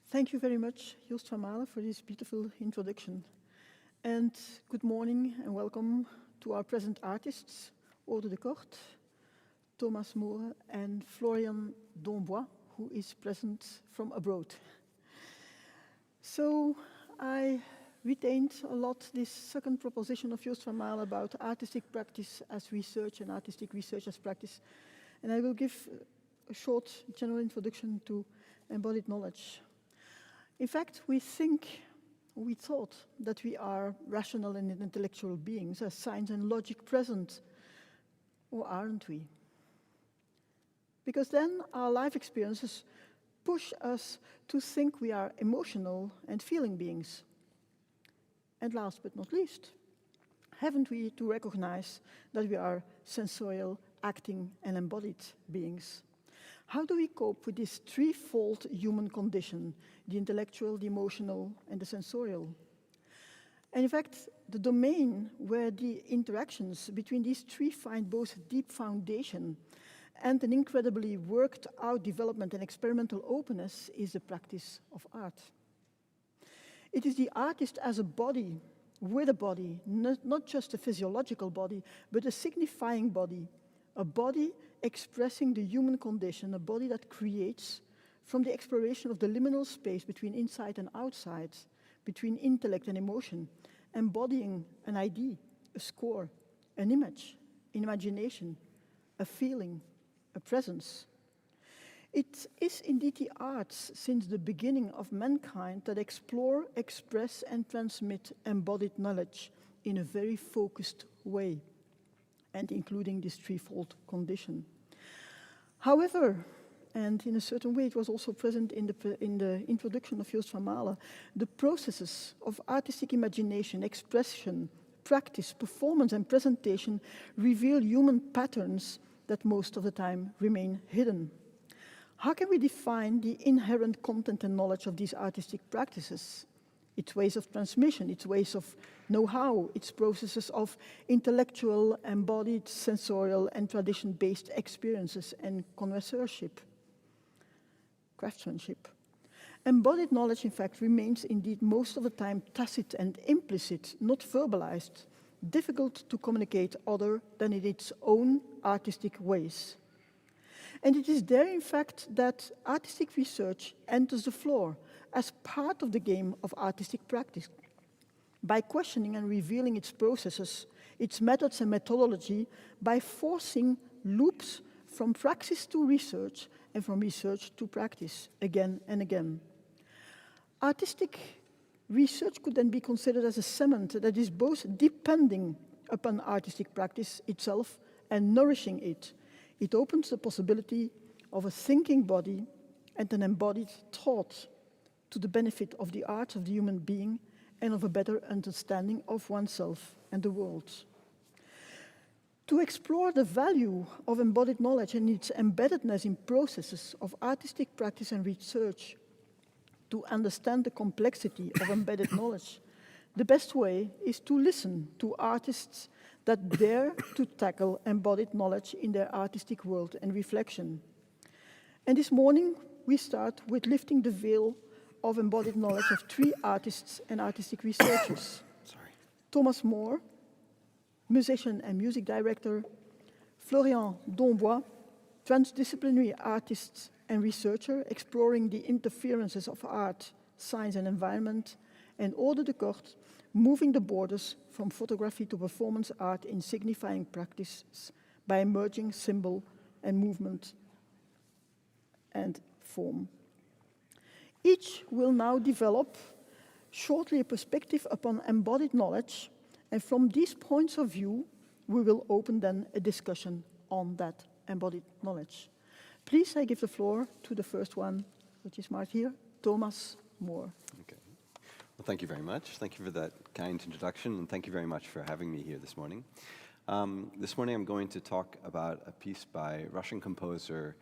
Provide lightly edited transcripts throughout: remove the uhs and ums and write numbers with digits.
Thank you very much, Joost van Malen, for this beautiful introduction. And good morning and welcome to our present artists, Aude de Kort, Thomas Moore, and Florian Dombois, who is present from abroad. So I retained a lot this second proposition of Joost van Malen about artistic practice as research and artistic research as practice. And I will give a short general introduction to embodied knowledge. In fact, we thought that we are rational and intellectual beings, as science and logic present, or aren't we? Because then our life experiences push us to think we are emotional and feeling beings. And last but not least, haven't we to recognize that we are sensorial, acting, and embodied beings? How do we cope with this threefold human condition, the intellectual, the emotional, and the sensorial? And in fact, the domain where the interactions between these three find both deep foundation and an incredibly worked out development and experimental openness is the practice of art. It is the artist as a body, with a body, not just a physiological body, but a signifying body, a body expressing the human condition, a body that creates from the exploration of the liminal space between inside and outside, between intellect and emotion, embodying an idea, a score, an image, an imagination, a feeling, a presence. It is indeed the arts since the beginning of mankind that explore, express, and transmit embodied knowledge in a very focused way, and including this threefold condition. However, and in a certain way it was also present in the introduction of Joost van Malen, the processes of artistic imagination, expression, practice, performance, and presentation reveal human patterns that most of the time remain hidden. How can we define the inherent content and knowledge of these artistic practices? Its ways of transmission, its ways of know-how, its processes of intellectual, embodied, sensorial, and tradition-based experiences and connoisseurship, craftsmanship. Embodied knowledge, in fact, remains indeed most of the time tacit and implicit, not verbalized, difficult to communicate other than in its own artistic ways. And it is there, in fact, that artistic research enters the floor as part of the game of artistic practice, by questioning and revealing its processes, its methods and methodology, by forcing loops from praxis to research and from research to practice again and again. Artistic research could then be considered as a cement that is both depending upon artistic practice itself and nourishing it. It opens the possibility of a thinking body and an embodied thought to the benefit of the arts of the human being and of a better understanding of oneself and the world. To explore the value of embodied knowledge and its embeddedness in processes of artistic practice and research, to understand the complexity of embedded knowledge, the best way is to listen to artists that dare to tackle embodied knowledge in their artistic world and reflection. And this morning, we start with lifting the veil of embodied knowledge of three artists and artistic researchers. Thomas Moore, musician and music director, Florian Dombois, transdisciplinary artist and researcher exploring the interferences of art, science and environment, and Aude de Kort, moving the borders from photography to performance art in signifying practices by emerging symbol and movement and form. Each will now develop shortly a perspective upon embodied knowledge, and from these points of view, we will open then a discussion on that embodied knowledge. Please, I give the floor to the first one, which is marked here, Thomas Moore. Okay. Well, thank you very much. Thank you for that kind introduction, and thank you very much for having me here this morning. This morning I'm going to talk about a piece by Russian composer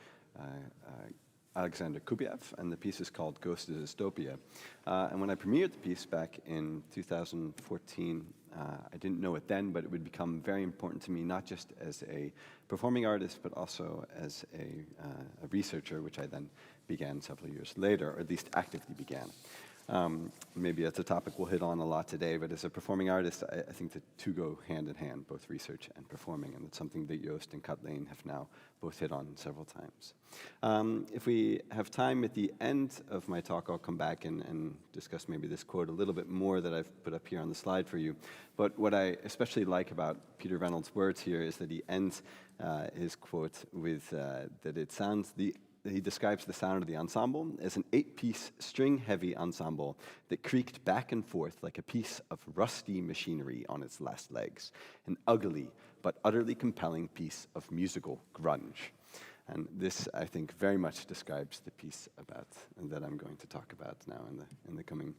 Alexander Kubiev, and the piece is called Ghost is Dystopia. And when I premiered the piece back in 2014, I didn't know it then, but it would become very important to me, not just as a performing artist, but also as a researcher, which I then began several years later, or at least actively began. Maybe that's a topic we'll hit on a lot today, but as a performing artist, I think the two go hand in hand, both research and performing, and it's something that Joost and Kathleen have now both hit on several times. If we have time at the end of my talk, I'll come back and discuss maybe this quote a little bit more that I've put up here on the slide for you. But what I especially like about Peter Reynolds' words here is that he ends his quote with that it sounds he describes the sound of the ensemble as an 8-piece string-heavy ensemble that creaked back and forth like a piece of rusty machinery on its last legs, an ugly but utterly compelling piece of musical grunge. And this, I think, very much describes the piece that I'm going to talk about now in the coming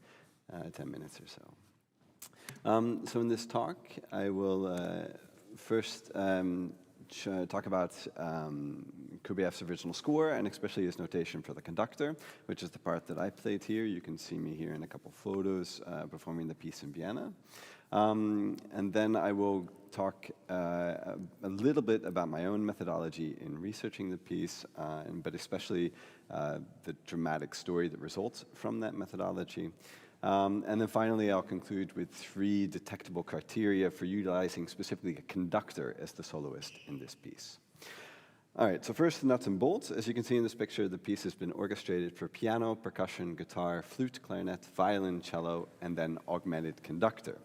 10 minutes or so. So in this talk, I will first talk about Kubiev's original score, and especially his notation for the conductor, which is the part that I played here. You can see me here in a couple photos performing the piece in Vienna. And then I will talk a little bit about my own methodology in researching the piece, but especially the dramatic story that results from that methodology. And then finally, I'll conclude with 3 detectable criteria for utilizing specifically a conductor as the soloist in this piece. All right, so first, the nuts and bolts. As you can see in this picture, the piece has been orchestrated for piano, percussion, guitar, flute, clarinet, violin, cello, and then augmented conductor.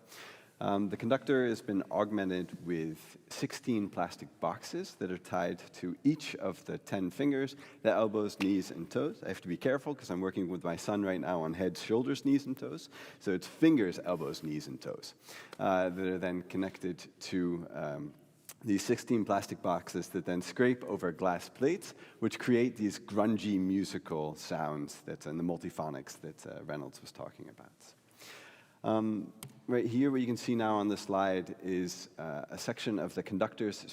The conductor has been augmented with 16 plastic boxes that are tied to each of the 10 fingers, the elbows, knees, and toes. I have to be careful because I'm working with my son right now on heads, shoulders, knees, and toes. So it's fingers, elbows, knees, and toes that are then connected to these 16 plastic boxes that then scrape over glass plates, which create these grungy musical sounds and the multiphonics that Reynolds was talking about. Right here, what you can see now on the slide is a section of the conductor's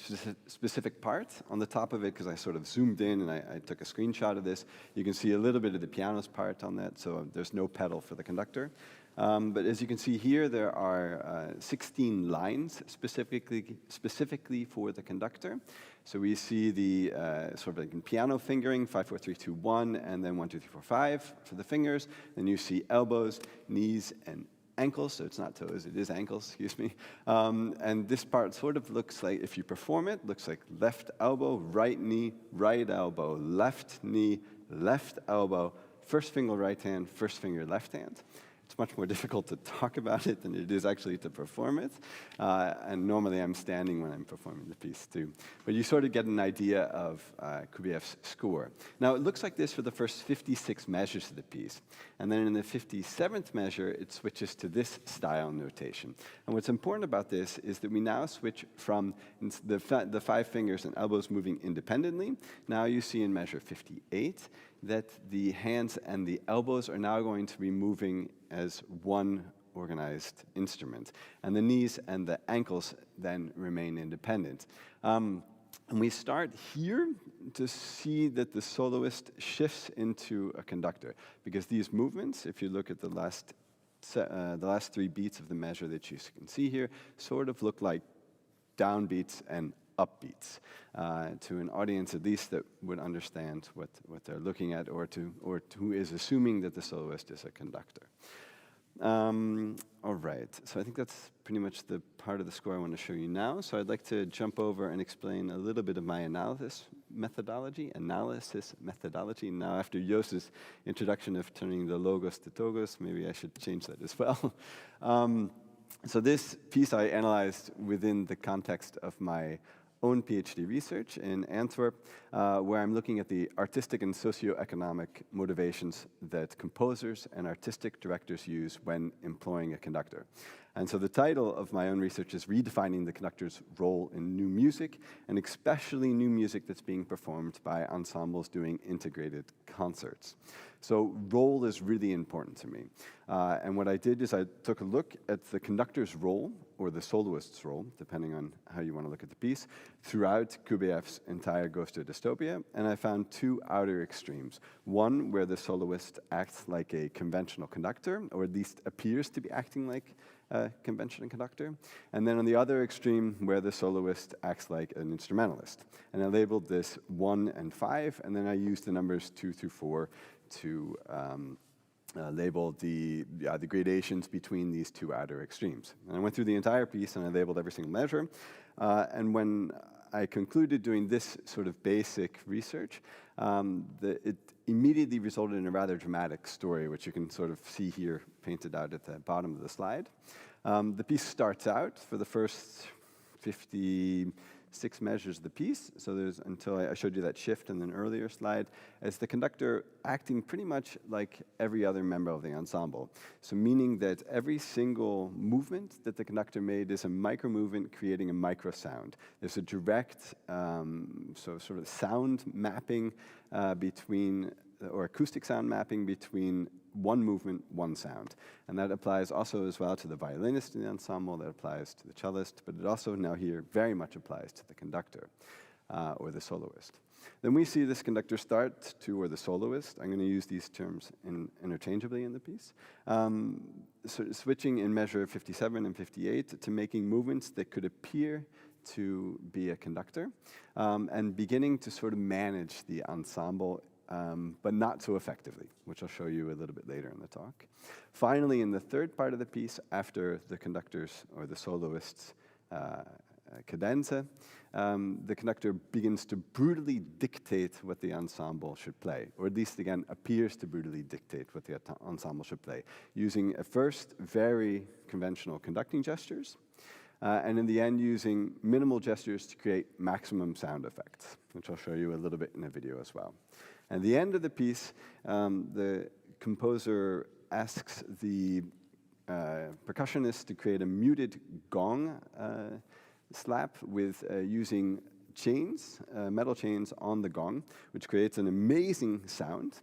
specific part. On the top of it, because I sort of zoomed in and I took a screenshot of this, you can see a little bit of the piano's part on that, so there's no pedal for the conductor. But as you can see here, there are 16 lines specifically for the conductor. So we see the sort of like piano fingering, 5, 4, 3, 2, 1, and then 1, 2, 3, 4, 5 for the fingers. Then you see elbows, knees, and ankles, so it's not toes, it is ankles, excuse me. And this part sort of looks like, if you perform it, looks like left elbow, right knee, right elbow, left knee, left elbow, first finger right hand, first finger left hand. It's much more difficult to talk about it than it is actually to perform it. And normally I'm standing when I'm performing the piece too. But you sort of get an idea of Kubiev's score. Now it looks like this for the first 56 measures of the piece. And then in the 57th measure, it switches to this style notation. And what's important about this is that we now switch from the 5 fingers and elbows moving independently. Now you see in measure 58 that the hands and the elbows are now going to be moving as one organized instrument. And the knees and the ankles then remain independent. And we start here to see that the soloist shifts into a conductor, because these movements, if you look at the last 3 beats of the measure that you can see here, sort of look like downbeats and upbeats to an audience at least that would understand what they're looking at, or who is assuming that the soloist is a conductor. All right, so I think that's pretty much the part of the score I want to show you now. So I'd like to jump over and explain a little bit of my analysis methodology. Now after Joost's introduction of turning the logos to togos, maybe I should change that as well. So this piece I analyzed within the context of my own PhD research in Antwerp, where I'm looking at the artistic and socioeconomic motivations that composers and artistic directors use when employing a conductor. And so the title of my own research is Redefining the Conductor's Role in New Music, and especially new music that's being performed by ensembles doing integrated concerts. So role is really important to me. And what I did is I took a look at the conductor's role or the soloist's role, depending on how you want to look at the piece, throughout Kubrieff's entire Ghost of Dystopia, and I found two outer extremes. One where the soloist acts like a conventional conductor, or at least appears to be acting like a conventional conductor, and then on the other extreme where the soloist acts like an instrumentalist. And I labeled this 1 and 5, and then I used the numbers 2 through 4 to label the gradations between these two outer extremes. And I went through the entire piece and I labeled every single measure. And when I concluded doing this sort of basic research, it immediately resulted in a rather dramatic story, which you can sort of see here painted out at the bottom of the slide. The piece starts out for the first 56 measures of the piece, so there's, until I showed you that shift in an earlier slide, as the conductor acting pretty much like every other member of the ensemble. So meaning that every single movement that the conductor made is a micro movement creating a micro sound. There's a direct sort of sound mapping between, or acoustic sound mapping between one movement, one sound. And that applies also as well to the violinist in the ensemble, that applies to the cellist, but it also now here very much applies to the conductor or the soloist. Then we see this conductor start to, or the soloist, I'm going to use these terms interchangeably in the piece, switching in measure 57 and 58 to making movements that could appear to be a conductor, and beginning to sort of manage the ensemble, but not so effectively, which I'll show you a little bit later in the talk. Finally, in the third part of the piece, after the conductor's or the soloist's cadenza, the conductor begins to brutally dictate what the ensemble should play, or at least again appears to brutally dictate what the ensemble should play, using at first very conventional conducting gestures, and in the end using minimal gestures to create maximum sound effects, which I'll show you a little bit in a video as well. At the end of the piece, the composer asks the percussionist to create a muted gong slap with using chains, metal chains on the gong, which creates an amazing sound.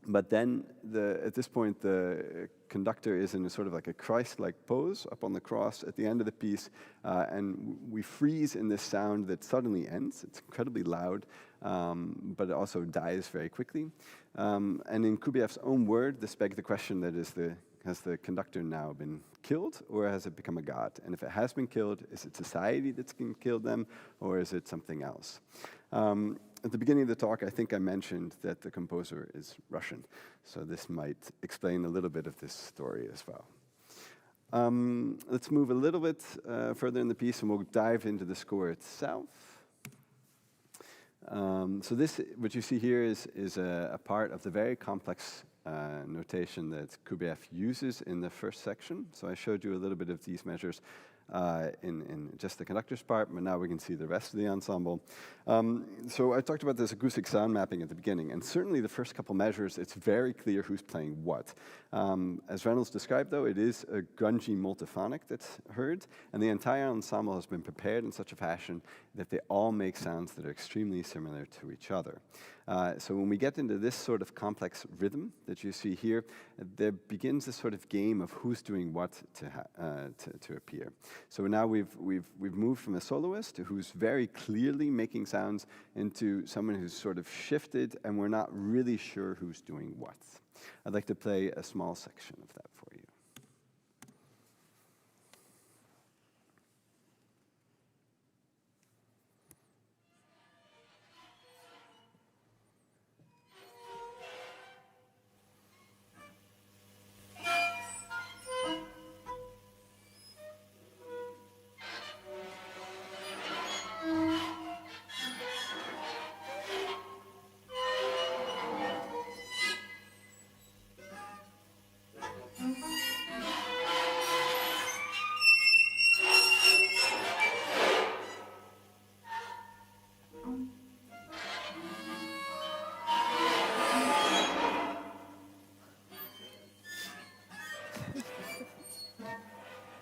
But then, at this point, the conductor is in a sort of like a Christ-like pose up on the cross at the end of the piece, and we freeze in this sound that suddenly ends. It's incredibly loud, but it also dies very quickly. And in Kubrieff's own word, this begs the question that has the conductor now been killed, or has it become a god? And if it has been killed, is it society that's killed them, or is it something else? At the beginning of the talk, I think I mentioned that the composer is Russian, so this might explain a little bit of this story as well. Let's move a little bit further in the piece, and we'll dive into the score itself. So this, what you see here, is a part of the very complex notation that Kubrieff uses in the first section. So I showed you a little bit of these measures in just the conductor's part, but now we can see the rest of the ensemble. So I talked about this acoustic sound mapping at the beginning, and certainly the first couple measures, it's very clear who's playing what. As Reynolds described, though, it is a grungy multiphonic that's heard, and the entire ensemble has been prepared in such a fashion that they all make sounds that are extremely similar to each other. So when we get into this sort of complex rhythm that you see here, there begins this sort of game of who's doing what to appear. So now we've moved from a soloist who's very clearly making sounds into someone who's sort of shifted, and we're not really sure who's doing what. I'd like to play a small section of that for you.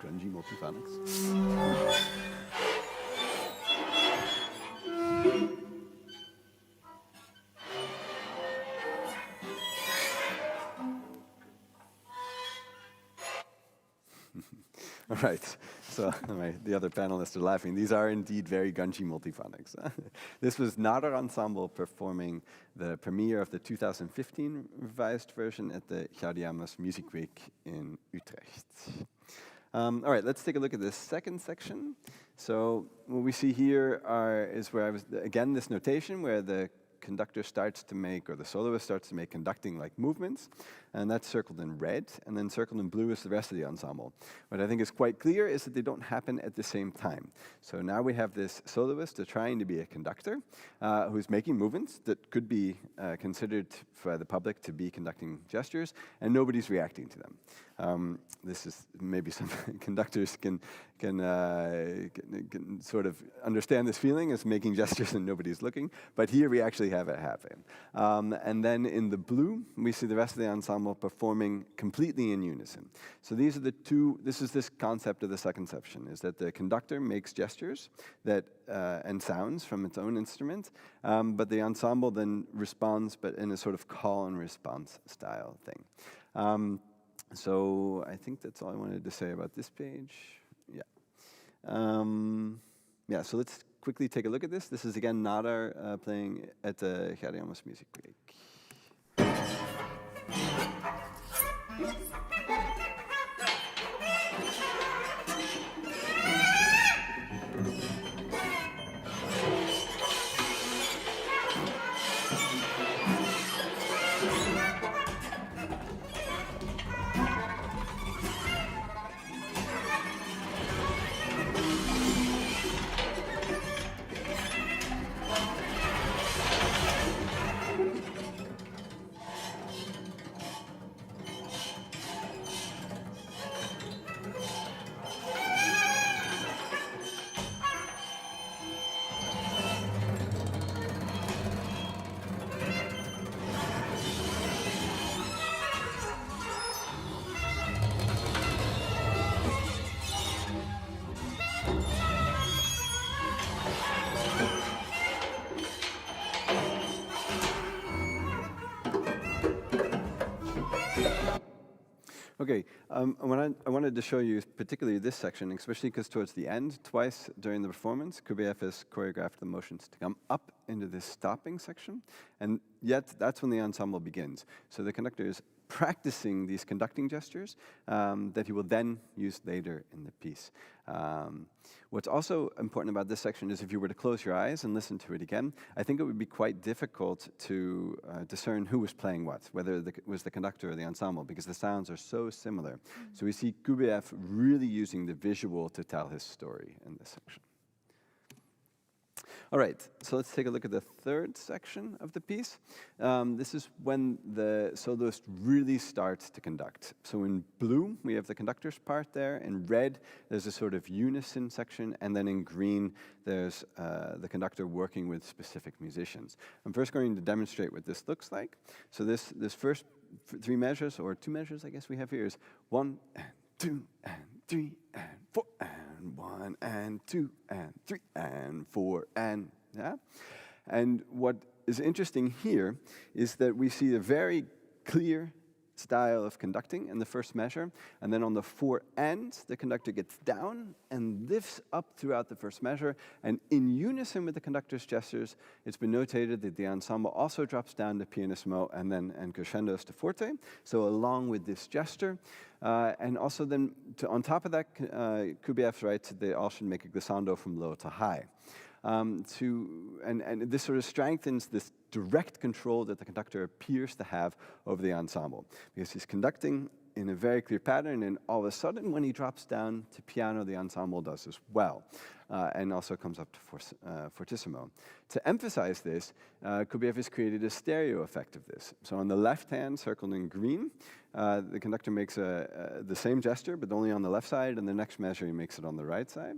Grungy multiphonics. All right, so the other panelists are laughing. These are indeed very Gungy multiphonics. This was not our ensemble performing the premiere of the 2015 revised version at the Gaudiamus Music Week in Utrecht. All right, let's take a look at the second section. So what we see here is where again, this notation where the conductor starts to make, or the soloist starts to make conducting-like movements, and that's circled in red, and then circled in blue is the rest of the ensemble. What I think is quite clear is that they don't happen at the same time. So now we have this soloist trying to be a conductor who's making movements that could be considered by the public to be conducting gestures, and nobody's reacting to them. This is maybe some conductors can sort of understand this feeling as making gestures and nobody's looking, but here we actually have it happen. And then in the blue, we see the rest of the ensemble performing completely in unison. So these are the two, this is this concept of the second section, is that the conductor makes gestures that and sounds from its own instrument, but the ensemble then responds, but in a sort of call and response style thing. So I think that's all I wanted to say about this page. Yeah. Yeah, so let's quickly take a look at this. This is again Nada playing at the Gaudiamus Music Week. Okay, I wanted to show you particularly this section, especially because towards the end, twice during the performance, Kurbiev has choreographed the motions to come up into this stopping section, and yet that's when the ensemble begins. So the conductor is practicing these conducting gestures that he will then use later in the piece. What's also important about this section is if you were to close your eyes and listen to it again, I think it would be quite difficult to discern who was playing what, whether it was the conductor or the ensemble, because the sounds are so similar. So we see Kurbiev really using the visual to tell his story in this section. All right, so let's take a look at the third section of the piece. This is when the soloist really starts to conduct. So in blue, we have the conductor's part there. In red, there's a sort of unison section. And then in green, there's the conductor working with specific musicians. I'm first going to demonstrate what this looks like. So this first three measures, or two measures, I guess we have here, is 1 and 2 and 3 and 4 and 1 and 2 and 3 and 4 and, yeah? And what is interesting here is that we see a very clear style of conducting in the first measure, and then on the 4 ends, the conductor gets down and lifts up throughout the first measure, and in unison with the conductor's gestures, it's been notated that the ensemble also drops down to pianissimo and crescendos to forte, so along with this gesture, and also then, on top of that, Kurbiev writes that they all should make a glissando from low to high. And this sort of strengthens this direct control that the conductor appears to have over the ensemble, because he's conducting in a very clear pattern, and all of a sudden, when he drops down to piano, the ensemble does as well, and also comes up to fortissimo. To emphasize this, Kurbiev has created a stereo effect of this. So on the left hand, circled in green, the conductor makes the same gesture, but only on the left side, and the next measure he makes it on the right side.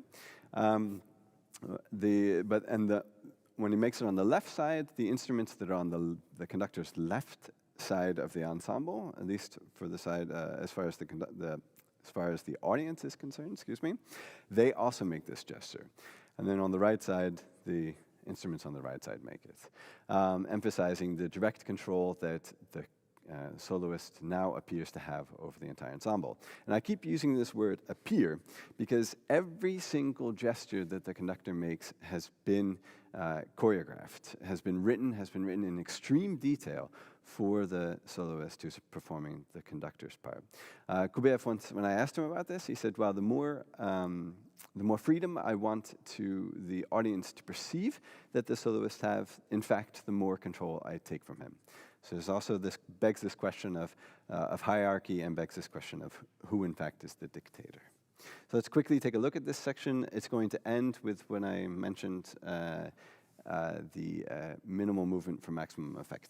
When he makes it on the left side, the instruments that are on the conductor's left side of the ensemble, at least for the side as far as the audience is concerned, excuse me, they also make this gesture. And then on the right side, the instruments on the right side make it, emphasizing the direct control that the soloist now appears to have over the entire ensemble. And I keep using this word appear because every single gesture that the conductor makes has been choreographed, has been written in extreme detail for the soloist who's performing the conductor's part. Kubeyev once, when I asked him about this, he said, well, the more freedom I want to the audience to perceive that the soloists have, in fact, the more control I take from him. So there's also this, begs this question of hierarchy and begs this question of who, in fact, is the dictator. So let's quickly take a look at this section. It's going to end with when I mentioned the minimal movement for maximum effect.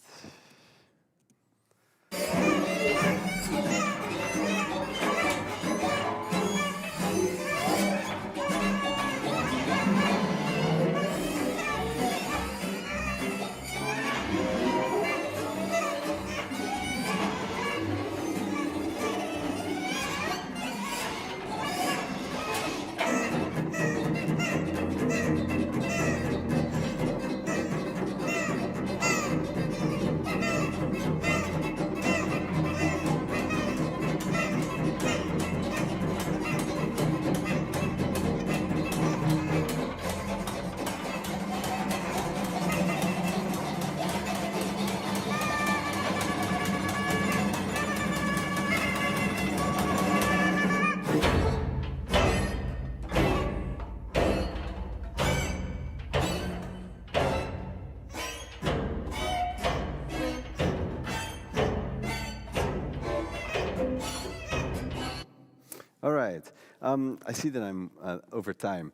All right. I see that I'm over time,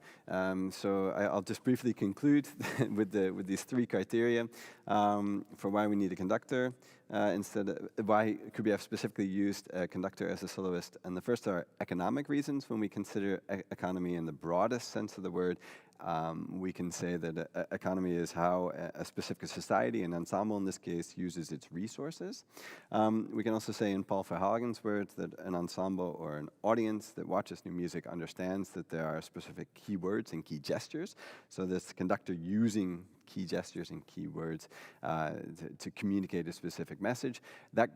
so I'll just briefly conclude with these three criteria for why we need a conductor. Why Kubeyev specifically used a conductor as a soloist. And the first are economic reasons. When we consider economy in the broadest sense of the word, we can say that economy is how a specific society, an ensemble in this case, uses its resources. We can also say in Paul Verhagen's words that an ensemble or an audience that watches new music understands that there are specific key words and key gestures. So this conductor using key gestures and key words to communicate a specific message, that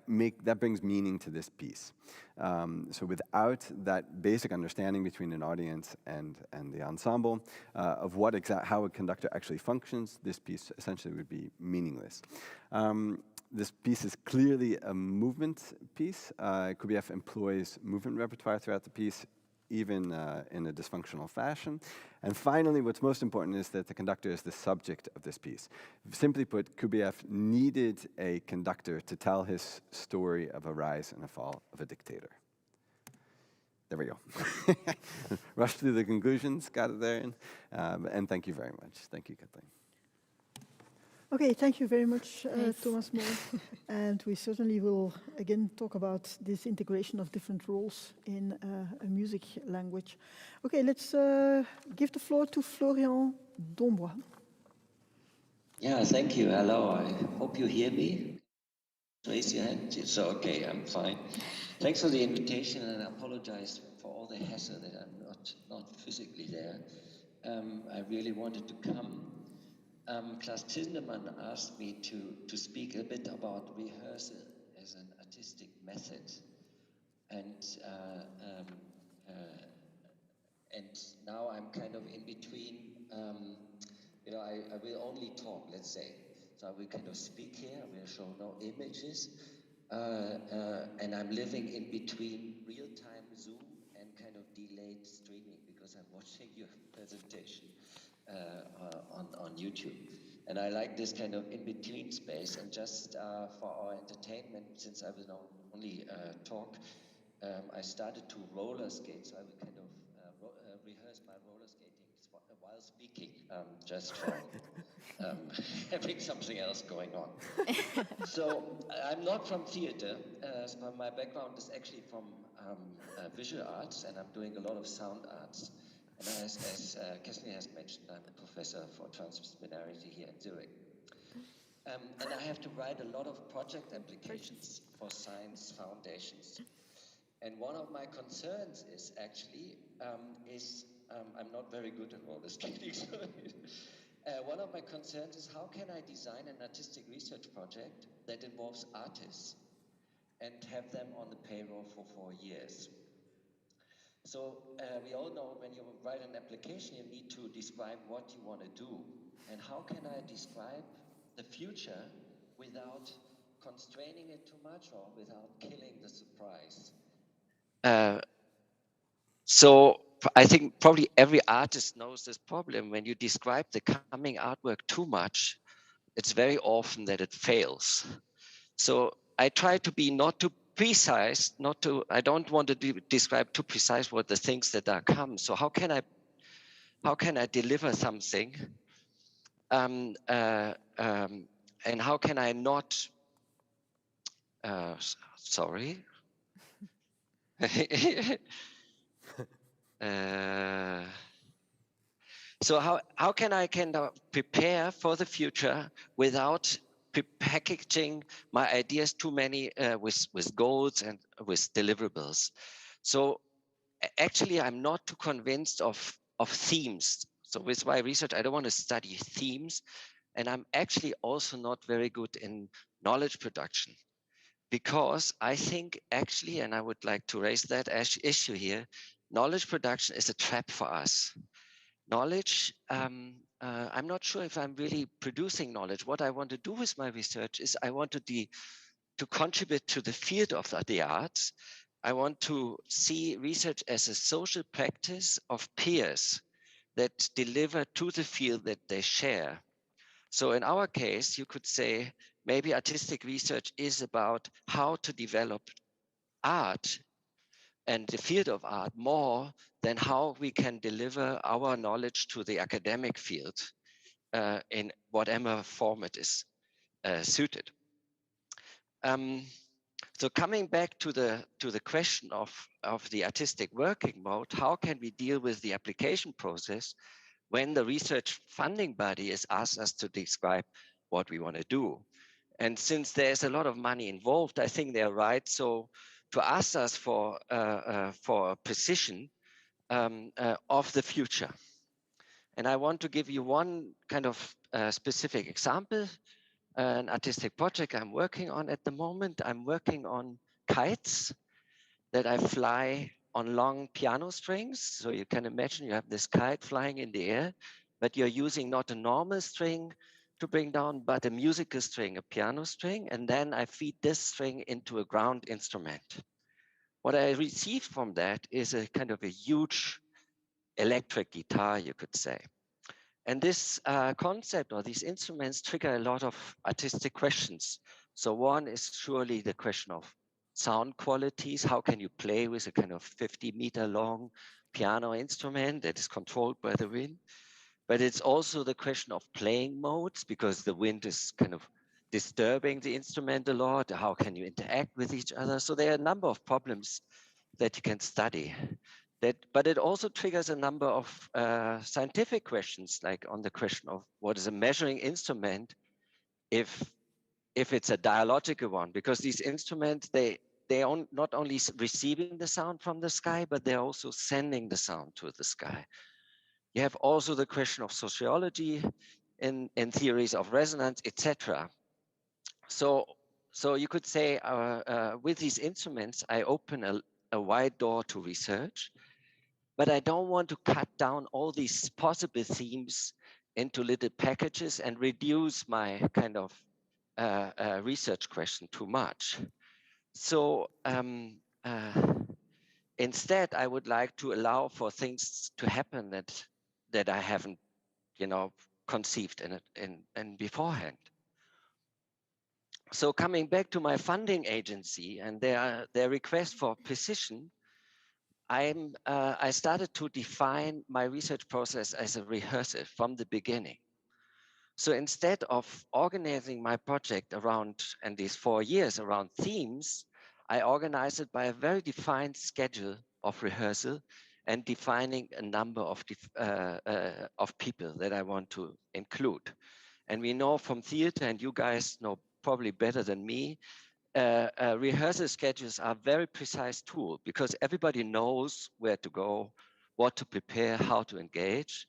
brings meaning to this piece. So without that basic understanding between an audience and the ensemble of how a conductor actually functions, this piece essentially would be meaningless. This piece is clearly a movement piece. Kubeyev employs movement repertoire throughout the piece, even in a dysfunctional fashion. And finally, what's most important is that the conductor is the subject of this piece. Simply put, Kubeyev needed a conductor to tell his story of a rise and a fall of a dictator. There we go. Rushed through the conclusions, got it there. And thank you very much. Thank you, Kathleen. Okay, thank you very much, Thomas Moore. And we certainly will again talk about this integration of different roles in a music language. Okay, let's give the floor to Florian Dombois. Yeah, thank you. Hello, I hope you hear me. Raise your hand. It's okay, I'm fine. Thanks for the invitation, and I apologize for all the hassle that I'm not physically there. I really wanted to come. Klaus Tindemann asked me to speak a bit about rehearsal as an artistic method, and now I'm kind of in between. I will only talk, let's say. So I will kind of speak here. I will show no images, and I'm living in between real-time Zoom and kind of delayed streaming because I'm watching your presentation on YouTube. And I like this kind of in-between space. And just for our entertainment, since I will now only talk, I started to roller skate. So I will kind of rehearse my roller skating while speaking, just for having something else going on. So I'm not from theater. So my background is actually from visual arts, and I'm doing a lot of sound arts. And as Kathleen has mentioned, I'm a professor for transdisciplinarity here in Zurich. And I have to write a lot of project applications for science foundations. And one of my concerns is actually, I'm not very good at roller skating. One of my concerns is how can I design an artistic research project that involves artists? and have them on the payroll for 4 years. So we all know when you write an application, you need to describe what you want to do. And how can I describe the future without constraining it too much or without killing the surprise? So I think probably every artist knows this problem. When you describe the coming artwork too much, it's very often that it fails. So I try to be not too precise, I don't want to describe too precise what the things that are come. So how can I deliver something? And how can I not, sorry. So how can I prepare for the future without packaging my ideas too many with goals and with deliverables? So actually, I'm not too convinced of themes. So with my research, I don't want to study themes, and I'm actually also not very good in knowledge production, because I think actually, and I would like to raise that issue here, knowledge production is a trap for us. Knowledge, I'm not sure if I'm really producing knowledge. What I want to do with my research is I want to contribute to the field of the arts. I want to see research as a social practice of peers that deliver to the field that they share. So in our case, you could say maybe artistic research is about how to develop art and the field of art more than how we can deliver our knowledge to the academic field in whatever form it is suited. So coming back to the question of the artistic working mode, how can we deal with the application process when the research funding body is asking us to describe what we want to do? And since there's a lot of money involved, I think they're right. So to ask us for a precision of the future. And I want to give you one kind of specific example, an artistic project I'm working on at the moment. I'm working on kites that I fly on long piano strings. So you can imagine you have this kite flying in the air, but you're using not a normal string to bring down, but a musical string, a piano string. And then I feed this string into a ground instrument. What I receive from that is a kind of a huge electric guitar, you could say. And this concept or these instruments trigger a lot of artistic questions. So one is surely the question of sound qualities. How can you play with a kind of 50-meter long piano instrument that is controlled by the wind? But it's also the question of playing modes, because the wind is kind of disturbing the instrument a lot. How can you interact with each other? So there are a number of problems that you can study. But it also triggers a number of scientific questions, like on the question of what is a measuring instrument if it's a dialogical one, because these instruments, they are not only receiving the sound from the sky, but they're also sending the sound to the sky. You have also the question of sociology in theories of resonance, etc. So you could say with these instruments, I open a wide door to research, but I don't want to cut down all these possible themes into little packages and reduce my kind of research question too much. So instead, I would like to allow for things to happen that I haven't, conceived in beforehand. So coming back to my funding agency and their request for precision, I started to define my research process as a rehearsal from the beginning. So instead of organizing my project around, and these 4 years around themes, I organized it by a very defined schedule of rehearsal and defining a number of people that I want to include. And we know from theater, and you guys know probably better than me, rehearsal schedules are a very precise tool, because everybody knows where to go, what to prepare, how to engage.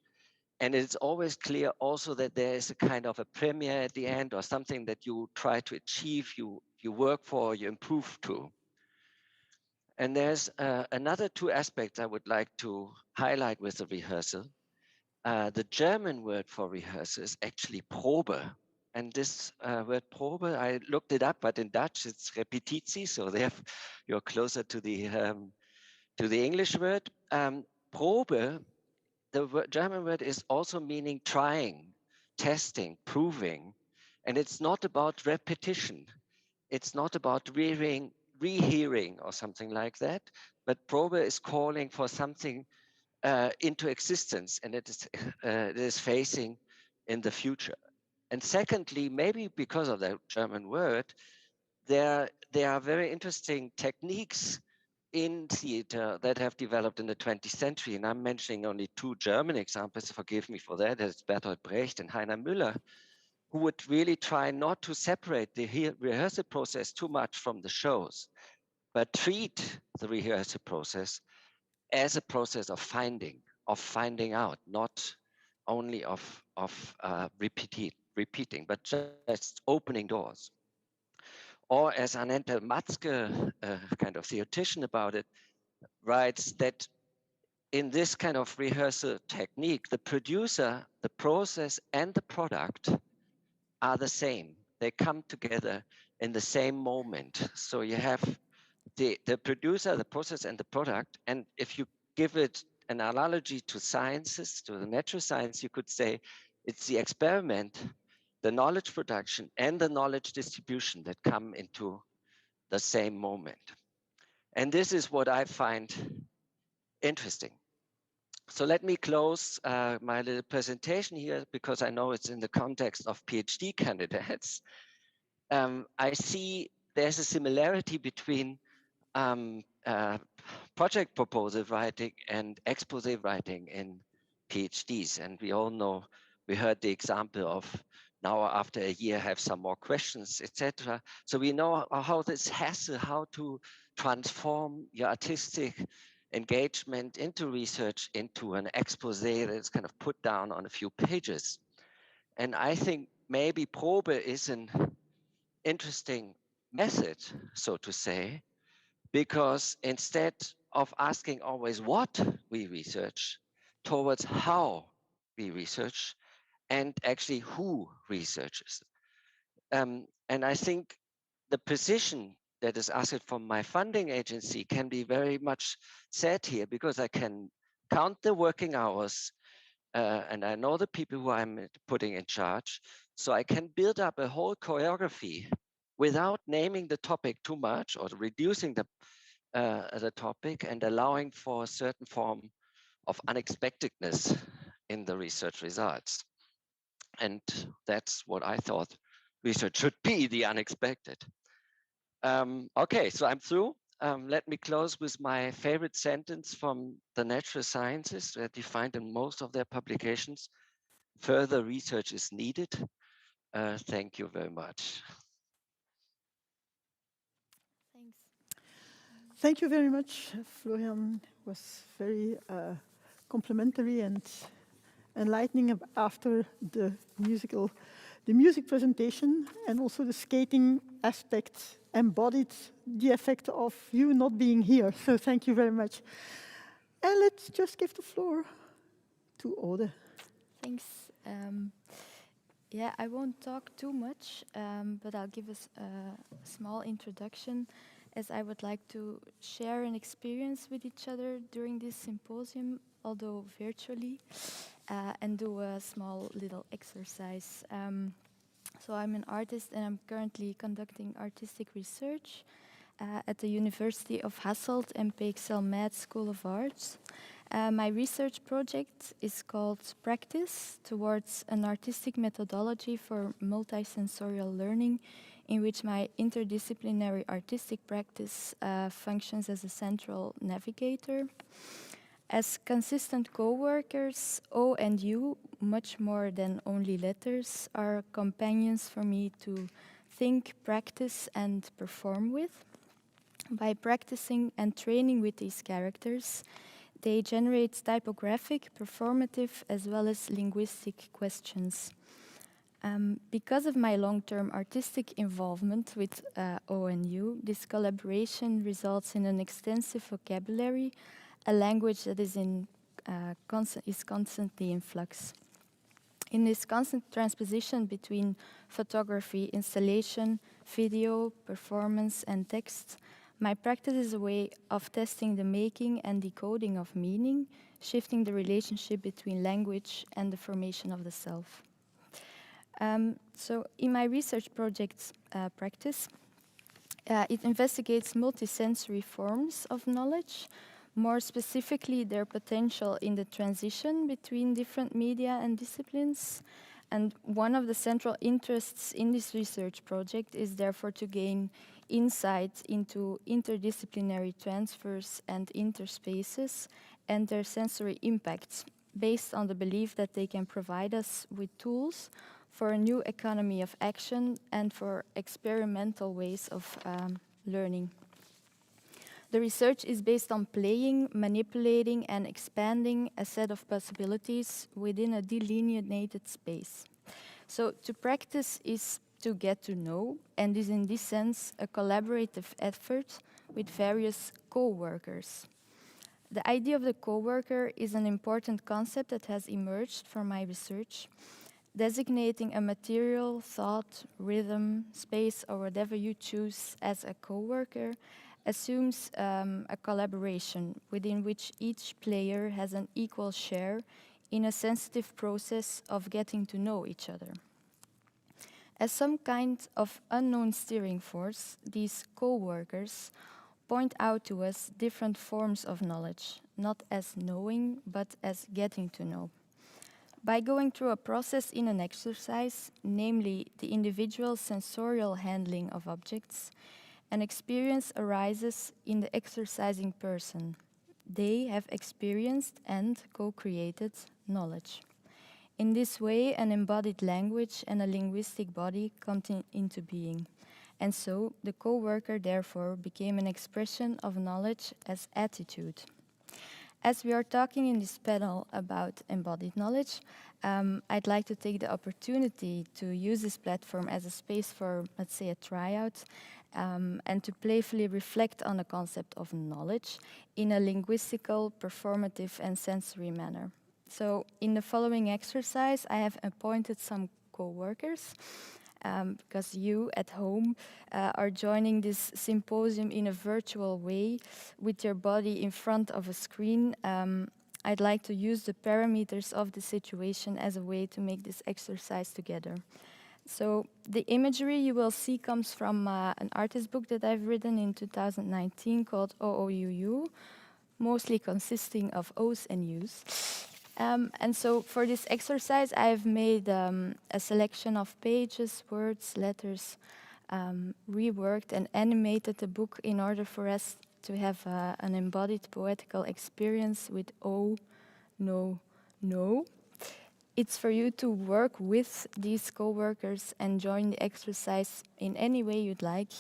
And it's always clear also that there is a kind of a premiere at the end, or something that you try to achieve. You you work for, you improve to. And there's another two aspects I would like to highlight with the rehearsal. The German word for rehearsal is actually Probe. And this word Probe, I looked it up, but in Dutch it's repetitie, so you're closer to the English word. Probe, the German word is also meaning trying, testing, proving. And it's not about repetition. It's not about rehearing or something like that, but Probe is calling for something into existence, and it is facing in the future. And secondly, maybe because of the German word, there are very interesting techniques in theater that have developed in the 20th century. And I'm mentioning only two German examples, forgive me for that. It's Bertolt Brecht and Heiner Müller, who would really try not to separate the rehearsal process too much from the shows, but treat the rehearsal process as a process of finding out, not only of repeating, but just opening doors. Or as Annette Matzke, kind of theoretician about it, writes that in this kind of rehearsal technique, the producer, the process, and the product are the same. They come together in the same moment. So you have the producer, the process, and the product. And if you give it an analogy to sciences, to the natural science, you could say it's the experiment, the knowledge production, and the knowledge distribution that come into the same moment. And this is what I find interesting. So let me close my little presentation here, because I know it's in the context of PhD candidates. I see there's a similarity between project proposal writing and expose writing in PhDs. And we all know, we heard the example of now after a year have some more questions, etc. So we know how this hassle, how to transform your artistic engagement into research, into an expose that's kind of put down on a few pages. And I think maybe Probe is an interesting method, so to say, because instead of asking always what we research, towards how we research and actually who researches. And I think the position that is asked from my funding agency can be very much said here, because I can count the working hours and I know the people who I'm putting in charge. So I can build up a whole choreography without naming the topic too much or reducing the topic, and allowing for a certain form of unexpectedness in the research results. And that's what I thought research should be, the unexpected. Okay, so I'm through. Let me close with my favorite sentence from the natural sciences that you find in most of their publications. Further research is needed. Thank you very much. Thanks. Thank you very much, Florian. It was very complimentary and enlightening after the music presentation, and also the skating aspect embodied the effect of you not being here. So thank you very much. And let's just give the floor to Ode. Thanks. Yeah, I won't talk too much, but I'll give us a small introduction, as I would like to share an experience with each other during this symposium, although virtually, and do a small little exercise. So I'm an artist, and I'm currently conducting artistic research at the University of Hasselt and PXL School of Arts. My research project is called Practice Towards an Artistic Methodology for Multisensorial Learning, in which my interdisciplinary artistic practice functions as a central navigator. As consistent co-workers, O and U, much more than only letters, are companions for me to think, practice, and perform with. By practicing and training with these characters, they generate typographic, performative, as well as linguistic questions. Because of my long-term artistic involvement with ONU, this collaboration results in an extensive vocabulary, a language that is constantly in flux. In this constant transposition between photography, installation, video, performance, and text, my practice is a way of testing the making and decoding of meaning, shifting the relationship between language and the formation of the self. So in my research project practice, it investigates multisensory forms of knowledge, more specifically their potential in the transition between different media and disciplines. And one of the central interests in this research project is therefore to gain insight into interdisciplinary transfers and interspaces and their sensory impacts, based on the belief that they can provide us with tools for a new economy of action and for experimental ways of learning. The research is based on playing, manipulating, and expanding a set of possibilities within a delineated space. So to practice is to get to know, and is in this sense a collaborative effort with various co-workers. The idea of the co-worker is an important concept that has emerged from my research, designating a material, thought, rhythm, space, or whatever you choose as a co-worker assumes a collaboration within which each player has an equal share in a sensitive process of getting to know each other. As some kind of unknown steering force, these co-workers point out to us different forms of knowledge, not as knowing, but as getting to know. By going through a process in an exercise, namely the individual sensorial handling of objects, an experience arises in the exercising person. They have experienced and co-created knowledge. In this way, an embodied language and a linguistic body come into being. And so, the co-worker therefore became an expression of knowledge as attitude. As we are talking in this panel about embodied knowledge, I'd like to take the opportunity to use this platform as a space for, let's say, a tryout, and to playfully reflect on the concept of knowledge in a linguistical, performative, and sensory manner. So in the following exercise, I have appointed some co-workers, because you at home are joining this symposium in a virtual way with your body in front of a screen. I'd like to use the parameters of the situation as a way to make this exercise together. So the imagery you will see comes from an artist book that I've written in 2019 called OOUU, mostly consisting of O's and U's. And so for this exercise, I've made a selection of pages, words, letters, reworked and animated the book in order for us to have an embodied poetical experience with O, no, no. It's for you to work with these co-workers and join the exercise in any way you'd like.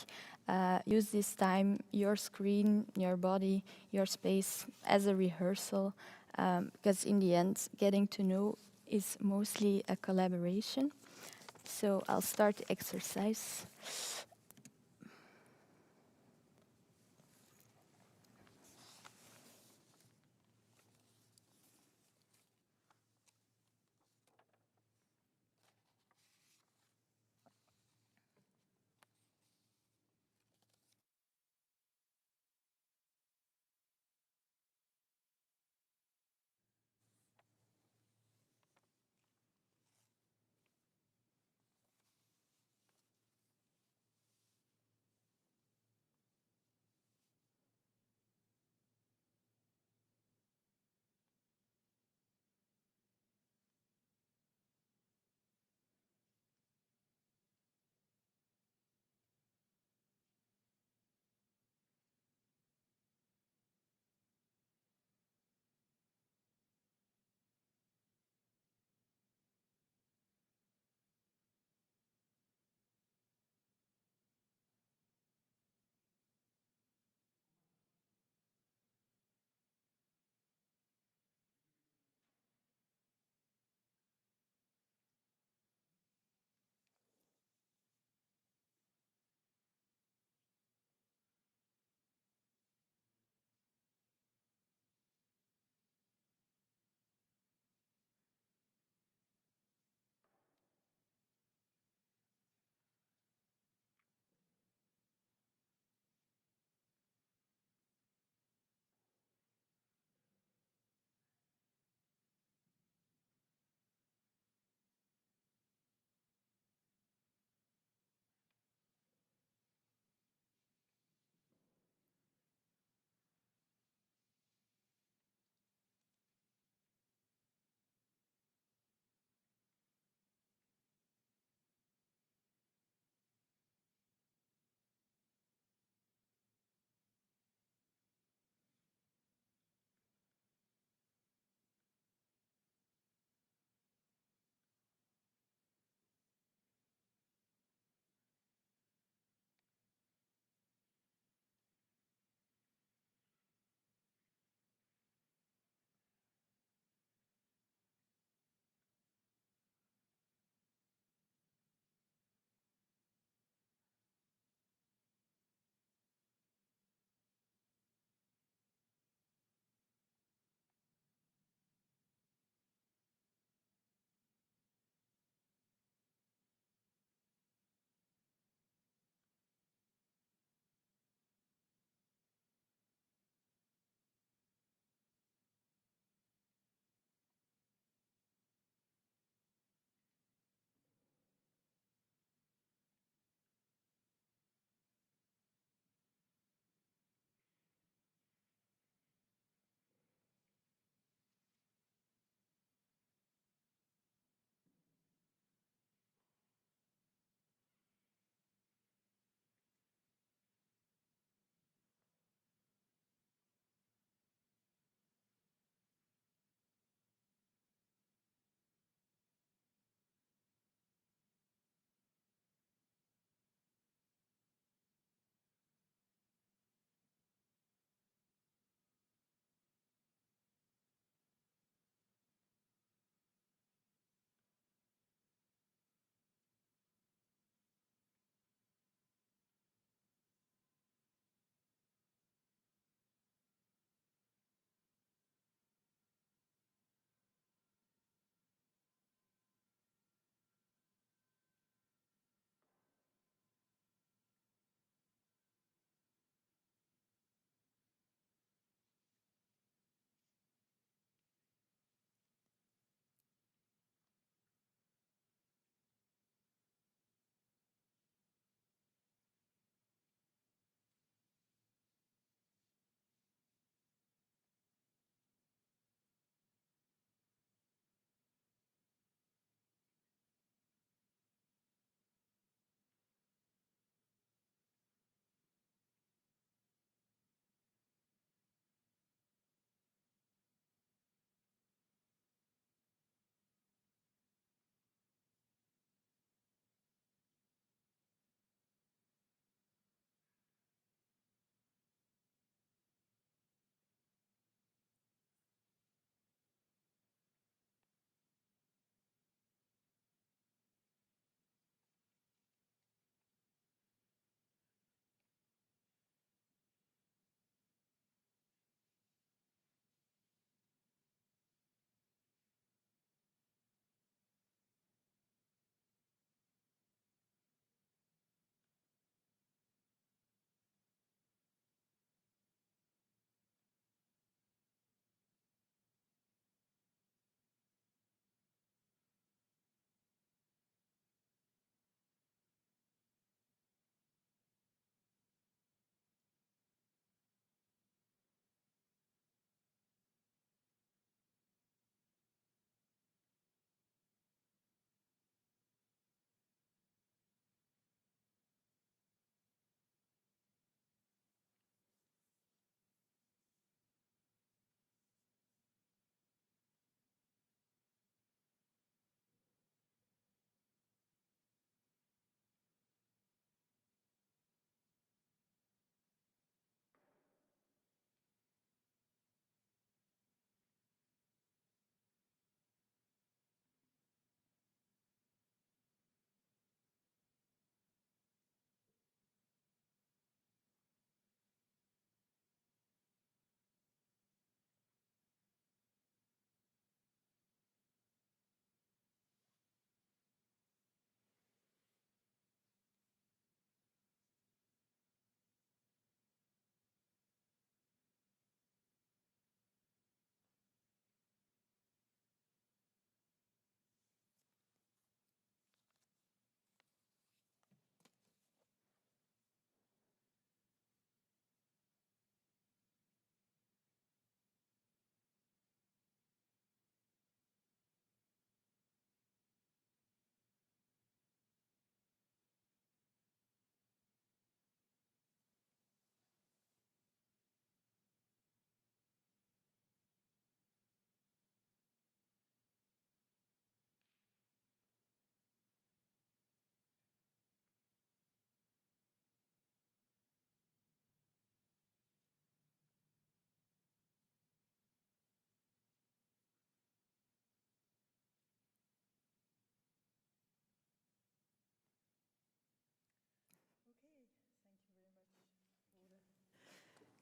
Use this time, your screen, your body, your space as a rehearsal. Because in the end, getting to know is mostly a collaboration. So I'll start the exercise.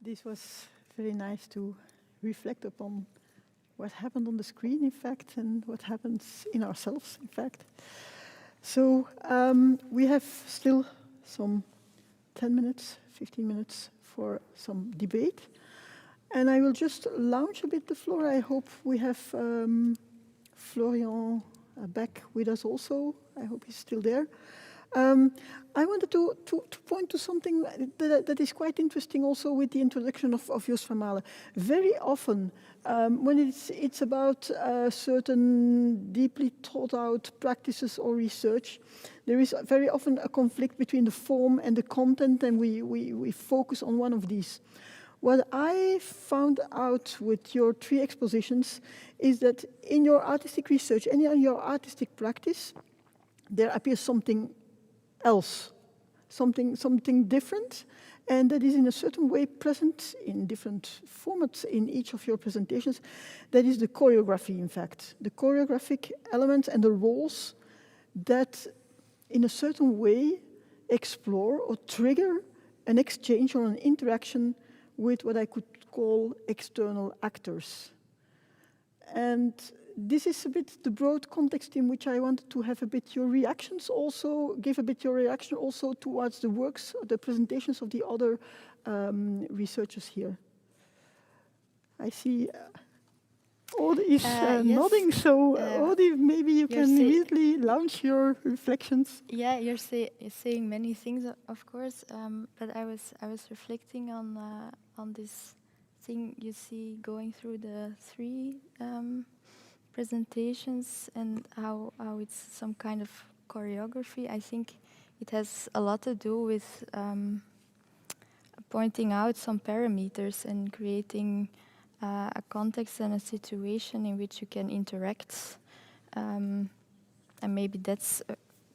This was very nice to reflect upon what happened on the screen, in fact, and what happens in ourselves, in fact. So we have still some 10 minutes, 15 minutes for some debate. And I will just launch a bit the floor. I hope we have Florian back with us also. I hope he's still there. I wanted to point to something that is quite interesting also with the introduction of Joost van Malen. Very often, when it's about certain deeply thought out practices or research, there is very often a conflict between the form and the content, and we focus on one of these. What I found out with your 3 expositions is that in your artistic research and in your artistic practice, there appears something else, something different, and that is in a certain way present in different formats in each of your presentations. That is the choreography, in fact. The choreographic elements and the roles that in a certain way explore or trigger an exchange or an interaction with what I could call external actors. And this is a bit the broad context in which I wanted to have a bit your reactions also, give a bit your reaction also towards the works, the presentations of the other researchers here. I see Ode is yes. nodding, so Ode, maybe you can immediately launch your reflections. Yeah, you're saying many things, of course, but I was reflecting on this thing you see going through the 3 presentations and how it's some kind of choreography. I think it has a lot to do with pointing out some parameters and creating a context and a situation in which you can interact, and maybe that's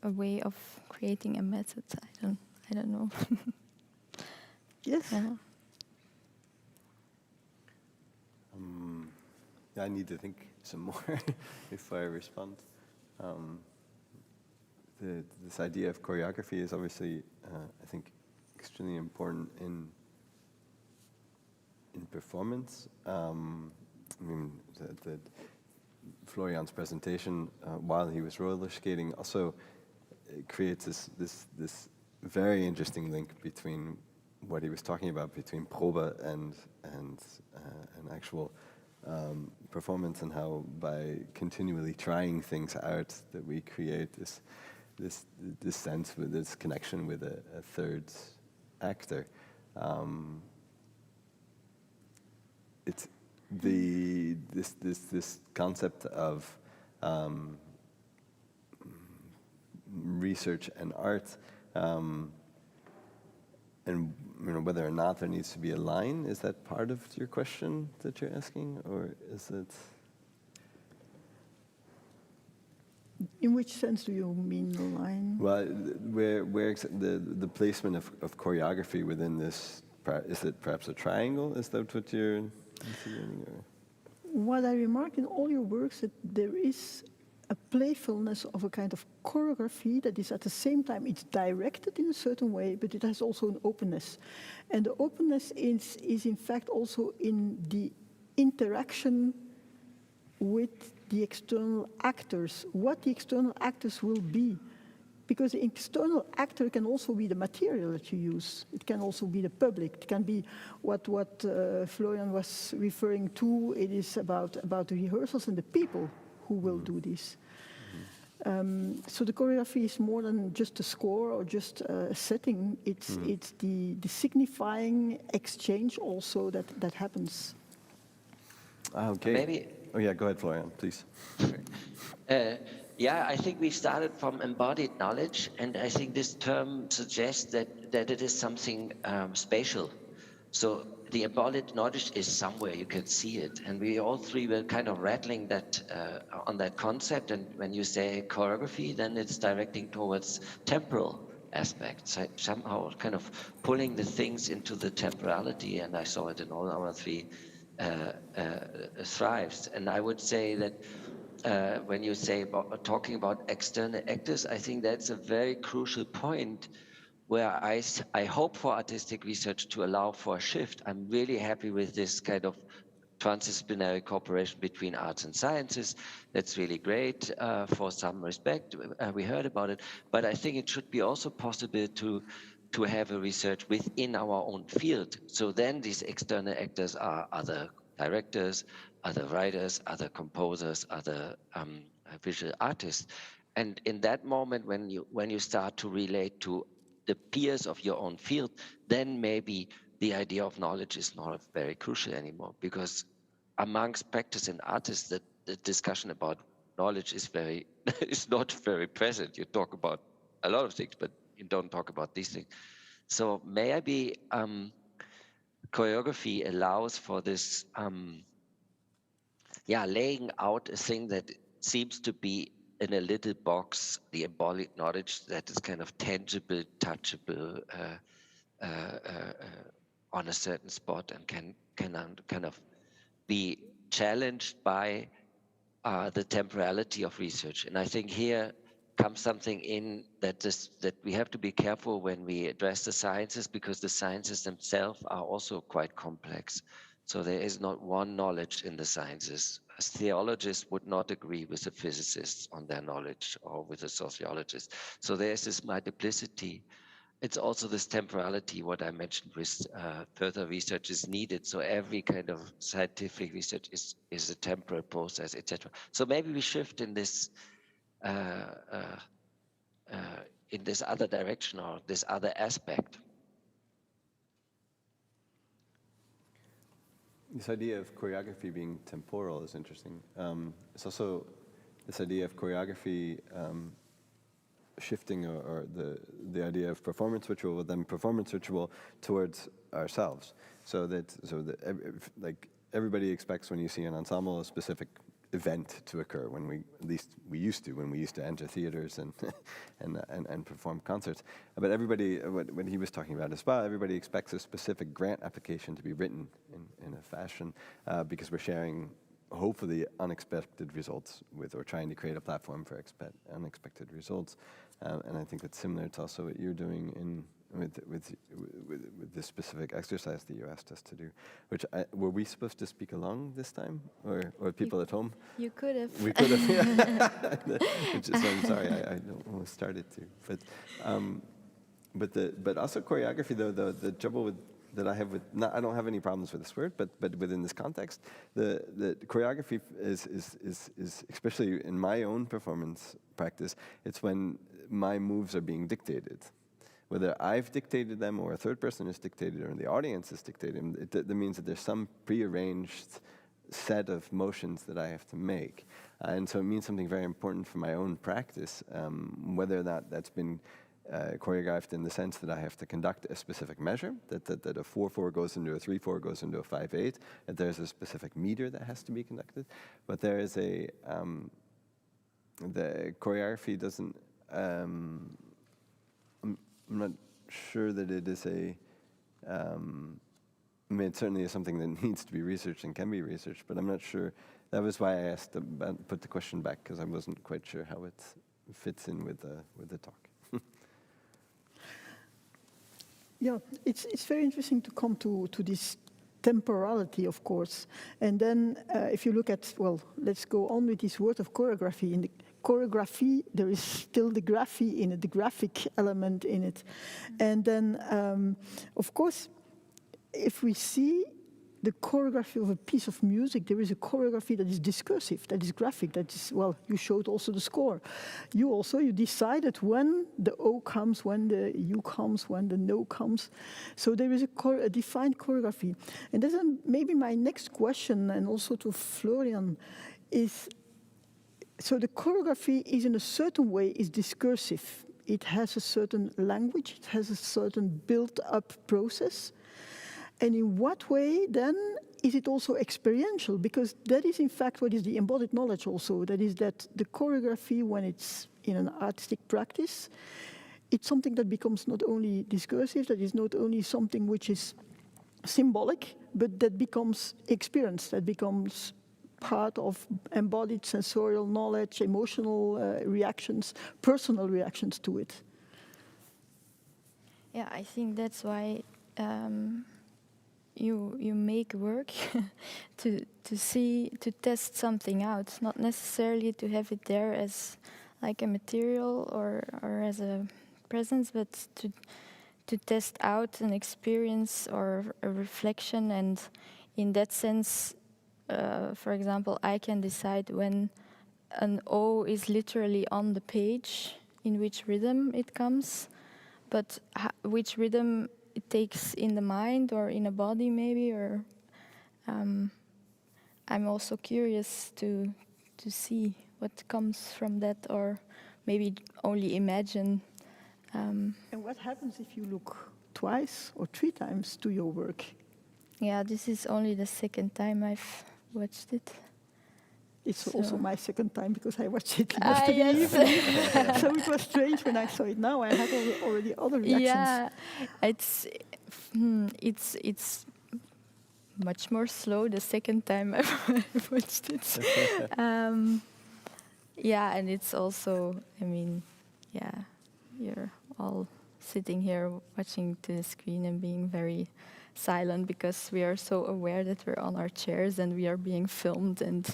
a way of creating a method. I don't know. Yes. Yeah. I need to think some more before I respond. This idea of choreography is obviously, I think, extremely important in performance. I mean, the Florian's presentation while he was roller skating also creates this very interesting link between what he was talking about between probe and an actual performance, and how by continually trying things out that we create this sense with this connection with a third actor. It's this concept of research and art, and whether or not there needs to be a line. Is that part of your question that you're asking, or is it? In which sense do you mean the line? Well, where the placement of choreography within this, is it perhaps a triangle? Is that what you're considering? What I remarked in all your works, that there is a playfulness of a kind of choreography that is at the same time, it's directed in a certain way, but it has also an openness. And the openness is in fact also in the interaction with the external actors, what the external actors will be. Because the external actor can also be the material that you use. It can also be the public. It can be what Florian was referring to. It is about the rehearsals and the people who will do this. So the choreography is more than just a score or just a setting. It's the signifying exchange also that happens. Okay. Maybe. Oh yeah, go ahead, Florian, please. Yeah, I think we started from embodied knowledge, and I think this term suggests that it is something spatial. So the embodied knowledge is somewhere, you can see it, and we all 3 were kind of rattling that on that concept. And when you say choreography, then it's directing towards temporal aspects, somehow kind of pulling the things into the temporality, and I saw it in all our 3 thrives. And I would say that when you say talking about external actors, I think that's a very crucial point where I hope for artistic research to allow for a shift. I'm really happy with this kind of transdisciplinary cooperation between arts and sciences. That's really great for some respect. We heard about it, but I think it should be also possible to have a research within our own field. So then these external actors are other directors, other writers, other composers, other visual artists. And in that moment, when you start to relate to the peers of your own field, then maybe the idea of knowledge is not very crucial anymore, because amongst practice and artists, the discussion about knowledge is is not very present. You talk about a lot of things, but you don't talk about these things. So maybe choreography allows for this, laying out a thing that seems to be in a little box, the embodied knowledge that is kind of tangible, touchable, on a certain spot, and can kind of be challenged by the temporality of research. And I think here comes something in that we have to be careful when we address the sciences, because the sciences themselves are also quite complex. So there is not one knowledge in the sciences. As theologists would not agree with the physicists on their knowledge, or with the sociologists. So there is this multiplicity. It's also this temporality, what I mentioned with further research is needed. So every kind of scientific research is a temporal process, etc. So maybe we shift in this other direction, or this other aspect. This idea of choreography being temporal is interesting. It's also this idea of choreography shifting, or the idea of performance ritual, but then performance ritual towards ourselves. So that like everybody expects, when you see an ensemble, a specific event to occur. When we used to enter theaters and perform concerts. But everybody, when he was talking about as well, everybody expects a specific grant application to be written in a fashion, because we're sharing hopefully unexpected results with, or trying to create a platform for unexpected results. And I think that's similar to also what you're doing with this specific exercise that you asked us to do. Which were we supposed to speak along this time, or people at home? You could have. We could have. Yeah. Which is, I'm sorry, I almost started to. But also choreography, though the trouble with that I have with, I don't have any problems with this word, but within this context, the choreography is especially in my own performance practice, it's when my moves are being dictated. Whether I've dictated them, or a third person is dictated, or the audience is dictated, that means that there's some prearranged set of motions that I have to make. And so it means something very important for my own practice, whether or not that's been choreographed in the sense that I have to conduct a specific measure, that a 4/4 goes into a 3/4 goes into a 5/8, that there's a specific meter that has to be conducted. But there is the choreography doesn't, I'm not sure that it is I mean, it certainly is something that needs to be researched and can be researched, but I'm not sure. That was why I asked put the question back, because I wasn't quite sure how it fits in with the talk. Yeah, it's very interesting to come to this temporality, of course. And then if you look at, well, let's go on with this word of choreography. In the choreography, there is still the graphy in it, the graphic element in it. And then, of course, if we see the choreography of a piece of music, there is a choreography that is discursive, that is graphic, that is, well, you showed also the score. You decided when the O comes, when the U comes, when the no comes. So there is a defined choreography. And then maybe my next question, and also to Florian, is, so the choreography is in a certain way is discursive. It has a certain language, it has a certain built-up process. And in what way, then, is it also experiential? Because that is, in fact, what is the embodied knowledge also. That is that the choreography, when it's in an artistic practice, it's something that becomes not only discursive, that is not only something which is symbolic, but that becomes experience, that becomes part of embodied sensorial knowledge, emotional reactions, personal reactions to it. Yeah, I think that's why you make work to test something out, not necessarily to have it there as like a material or as a presence, but to test out an experience or a reflection. And in that sense, for example, I can decide when an O is literally on the page, in which rhythm it comes, but which rhythm it takes in the mind or in a body maybe, or I'm also curious to see what comes from that, or maybe only imagine. And what happens if you look twice or 3 times to your work? Yeah, this is only the second time I've watched it. It's So- also my second time because I watched it yesterday yes. evening. So it was strange when I saw it now. I had already other reactions. Yeah, it's much more slow the second time I've watched it. Yeah, and it's also, I mean, yeah, you're all sitting here watching to the screen and being very silent because we are so aware that we're on our chairs and we are being filmed, and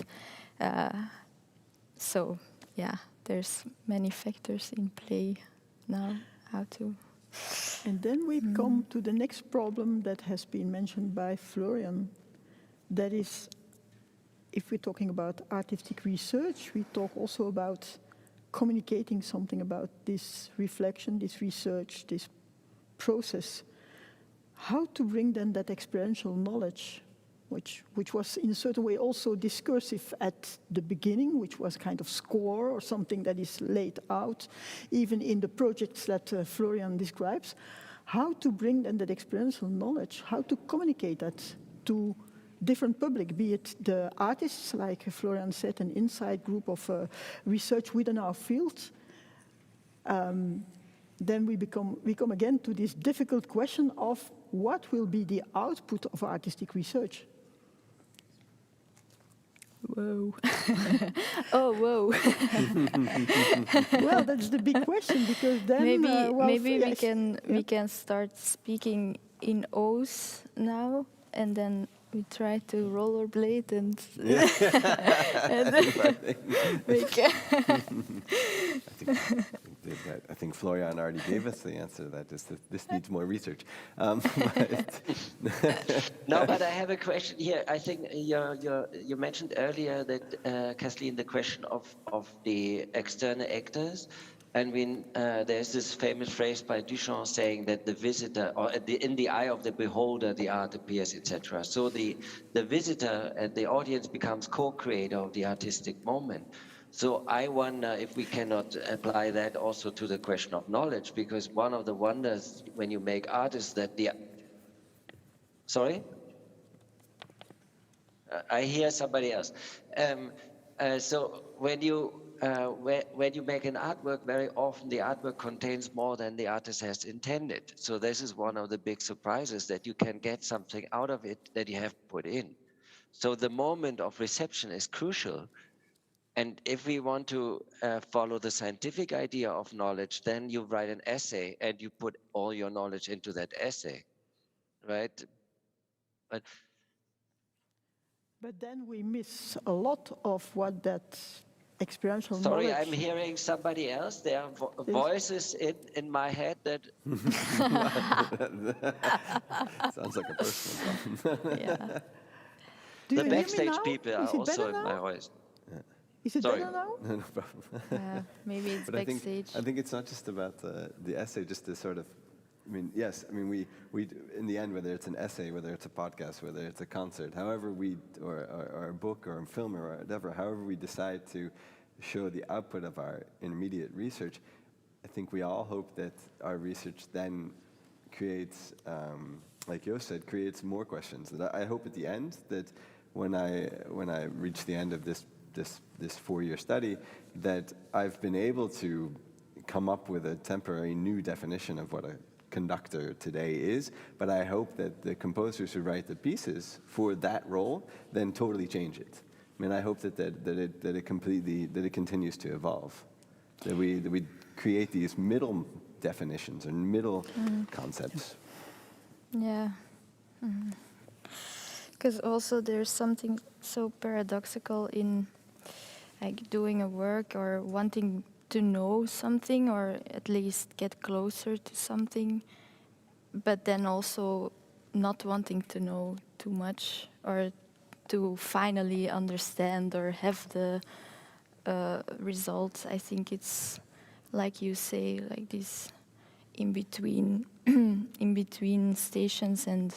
so yeah, there's many factors in play now how to. And then we come to the next problem that has been mentioned by Florian. That is, if we're talking about artistic research, we talk also about communicating something about this reflection, this research, this process. How to bring then that experiential knowledge, which was in a certain way also discursive at the beginning, which was kind of score or something that is laid out, even in the projects that Florian describes. How to bring then that experiential knowledge, how to communicate that to different public, be it the artists, like Florian said, an inside group of research within our field. Then we come again to this difficult question of what will be the output of artistic research. Whoa. Oh, whoa. Well, that's the big question, because then maybe we can start speaking in O's now, and then we try to rollerblade and, and make. I think Florian already gave us the answer to that. This needs more research. No, but I have a question here. I think you mentioned earlier that, Kathleen, the question of the external actors. And there's this famous phrase by Duchamp saying that the visitor, or in the eye of the beholder, the art appears, etc. So the visitor and the audience becomes co-creator of the artistic moment. So I wonder if we cannot apply that also to the question of knowledge, because one of the wonders when you make art is that Sorry? I hear somebody else. So when you make an artwork, very often the artwork contains more than the artist has intended. So this is one of the big surprises, that you can get something out of it that you have put in. So the moment of reception is crucial. And if we want to follow the scientific idea of knowledge, then you write an essay and you put all your knowledge into that essay, right? But then we miss a lot of what that experiential Sorry, knowledge... I'm hearing somebody else. There are voices in my head that... Sounds like a personal problem. Yeah. Do you The hear me backstage now? people are Is it also better in now? my voice. Is it Sorry. better now? No problem. Maybe it's But backstage. I think it's not just about the essay, just the sort of, I mean, yes, I mean, we in the end, whether it's an essay, whether it's a podcast, whether it's a concert, however or a book or a film or whatever, however we decide to show the output of our intermediate research, I think we all hope that our research then creates, like Joost said, creates more questions. That I hope at the end that when I reach the end of this 4-year study, that I've been able to come up with a temporary new definition of what a conductor today is, but I hope that the composers who write the pieces for that role then totally change it. I mean, I hope that it continues to evolve, that we create these middle definitions and middle concepts. Yeah. Because also there's something so paradoxical in like doing a work or wanting to know something or at least get closer to something, but then also not wanting to know too much or to finally understand or have the results. I think it's like you say, like this in between in between stations and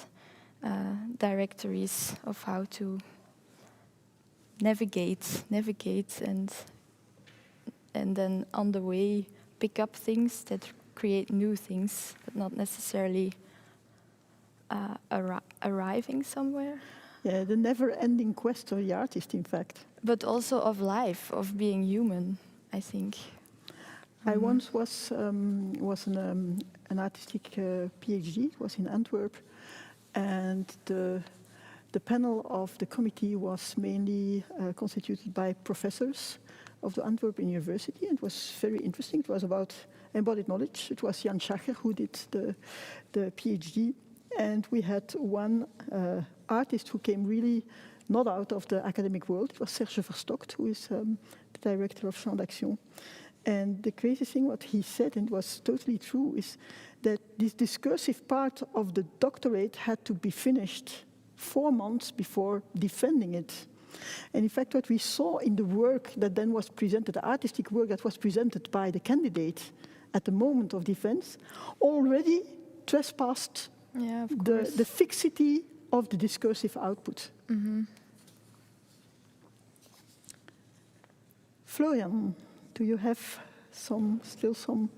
directories of how to navigate and then on the way pick up things that create new things, but not necessarily arriving somewhere. Yeah, the never-ending quest of the artist, in fact. But also of life, of being human, I think. I once was an artistic PhD. It was in Antwerp, and the panel of the committee was mainly constituted by professors of the Antwerp University. It was very interesting. It was about embodied knowledge. It was Jan Schacher who did the PhD, and we had one artist who came really not out of the academic world. It was Serge Verstokt, who is the director of Champ d'Action. And the crazy thing, what he said, and it was totally true, is that this discursive part of the doctorate had to be finished 4 months before defending it. And in fact, what we saw in the work that then was presented, the artistic work that was presented by the candidate at the moment of defense, already trespassed the fixity of the discursive output. Florian, do you have still some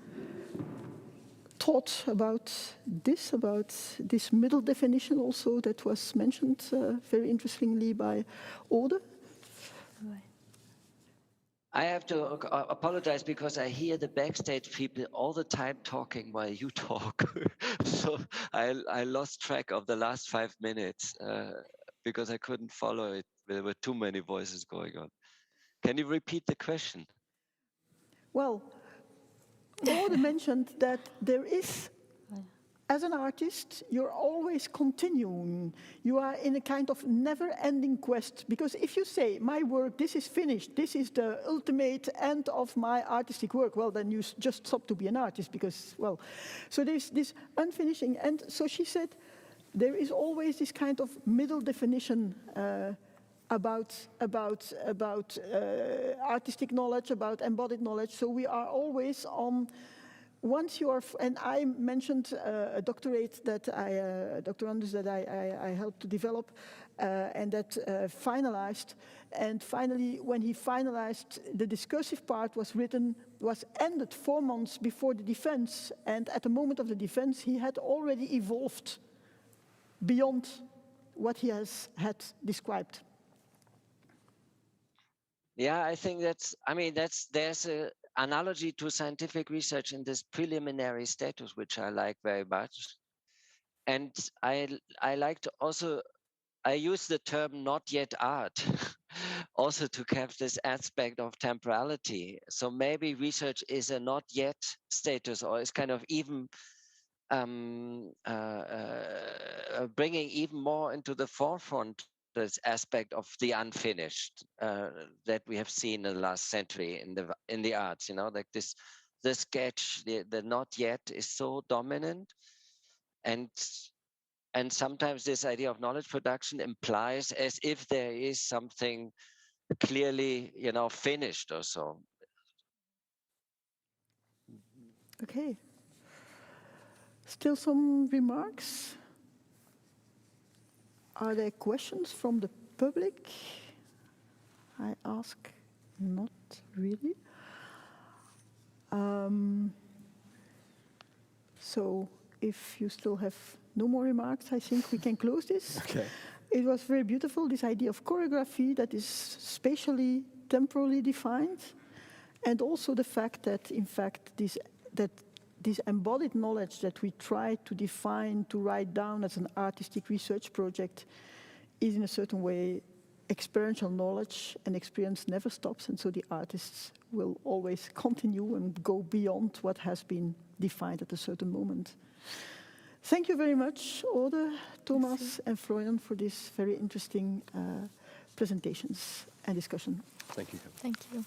thoughts about this middle definition also that was mentioned very interestingly by Ode? I have to apologize because I hear the backstage people all the time talking while you talk. So I lost track of the last 5 minutes because I couldn't follow it. There were too many voices going on. Can you repeat the question? Well, Ode mentioned that there is, as an artist, you're always continuing. You are in a kind of never-ending quest. Because if you say, my work, this is finished, this is the ultimate end of my artistic work, well, then you just stop to be an artist because, well, so there's this unfinishing. And so she said, there is always this kind of middle definition about artistic knowledge, about embodied knowledge. So we are always on. Once you are, and I mentioned a doctorate that doctorandus that I helped to develop, and that finalized. And finally, when he finalized, the discursive part was ended 4 months before the defense. And at the moment of the defense, he had already evolved beyond what he had described. Yeah, I think there's an analogy to scientific research in this preliminary status, which I like very much. And I like to also, I use the term not yet art, also to capture this aspect of temporality. So maybe research is a not yet status, or is kind of even bringing even more into the forefront this aspect of the unfinished that we have seen in the last century in the arts, you know, like the sketch, the not yet is so dominant, and sometimes this idea of knowledge production implies as if there is something clearly, you know, finished or so. Okay. Still some remarks? Are there questions from the public? I ask not really. So if you still have no more remarks, I think we can close this. Okay. It was very beautiful, this idea of choreography that is spatially, temporally defined, and also the fact that, in fact, this embodied knowledge that we try to define, to write down as an artistic research project is in a certain way experiential knowledge, and experience never stops, and so the artists will always continue and go beyond what has been defined at a certain moment. Thank you very much, Ode, Thomas, and Florian, for these very interesting presentations and discussion. Thank you. Thank you.